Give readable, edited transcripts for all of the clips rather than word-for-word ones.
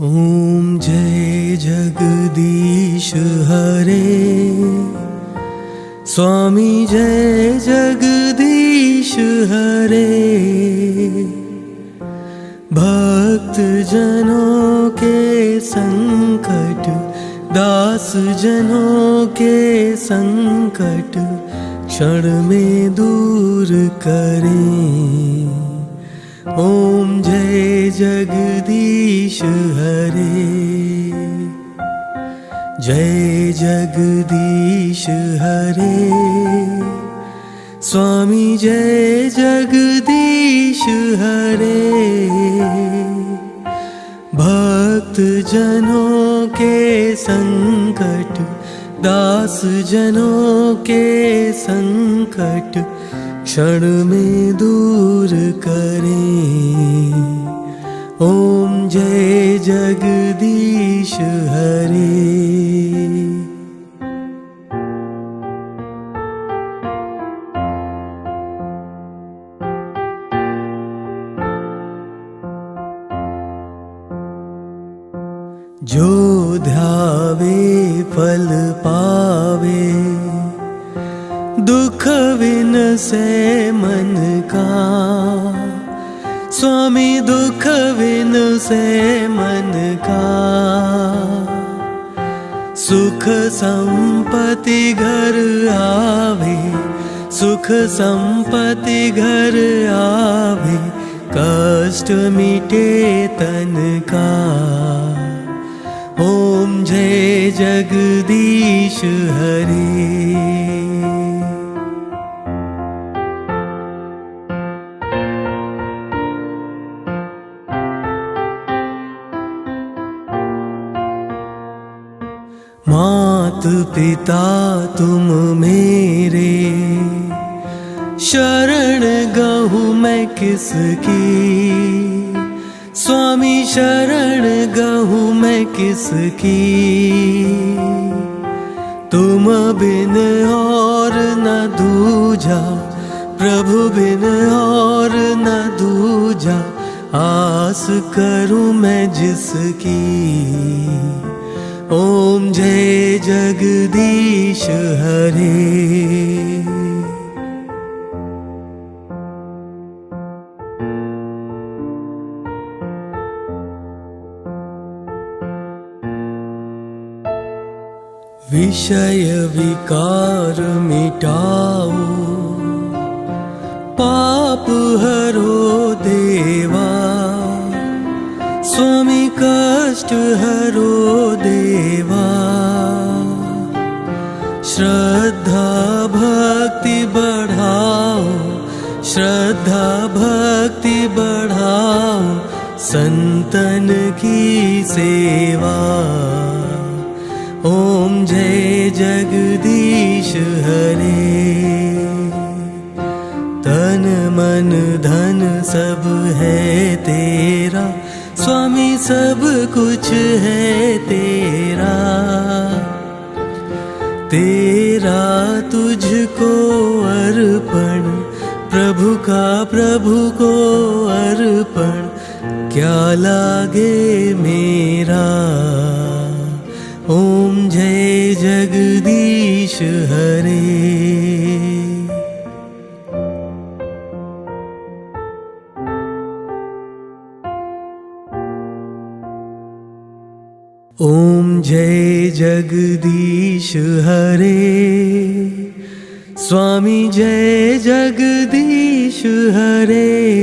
ओम जय जगदीश हरे। स्वामी जय जगदीश हरे। भक्त जनों के संकट, दास जनों के संकट क्षण में दूर करें। ओम जय जगदीश हरे। जय जगदीश हरे। स्वामी जय जगदीश हरे। भक्त जनों के संकट, दास जनों के संकट क्षण में दूर करें। ओम जय जगदीश हरे। जो ध्यावे फल पावे, दुख विनसे मन का। स्वामी दुख विनसे मन का। सुख संपत्ति घर आवे, सुख संपत्ति घर आवे। कष्ट मिटे तन का। ओम जय जगदीश हरे। मात पिता तुम मेरे, शरण गहूँ मैं किसकी। स्वामी शरण गहूँ मैं किसकी। तुम बिन और न दूजा, प्रभु बिन और न दूजा। आस करूँ मैं जिसकी। ओम जय जगदीश हरे। विषय विकार मिटाओ, पाप हरो देवा। स्वामी कष्ट हरो देवा। श्रद्धा भक्ति बढ़ाओ, श्रद्धा भक्ति बढ़ाओ। संतन की सेवा। ओम जय जगदीश हरे। तन मन धन सब है तेरा। स्वामी सब कुछ है तेरा। तेरा तुझको अर्पण, प्रभु का प्रभु को अर्पण। क्या लागे मेरा। ओम जय जगदीश हरे। ओम जय जगदीश हरे। स्वामी जय जगदीश हरे।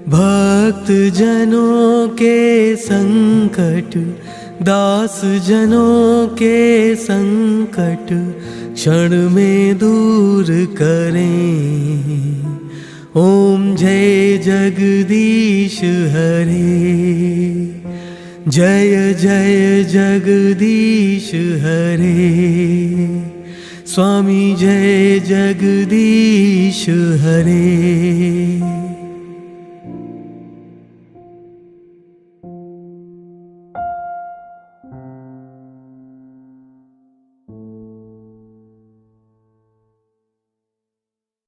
भक्त जनों के संकट, दास जनों के संकट क्षण में दूर करें। ओम जय जगदीश हरे। जय जय जगदीश हरे। स्वामी जय जगदीश हरे।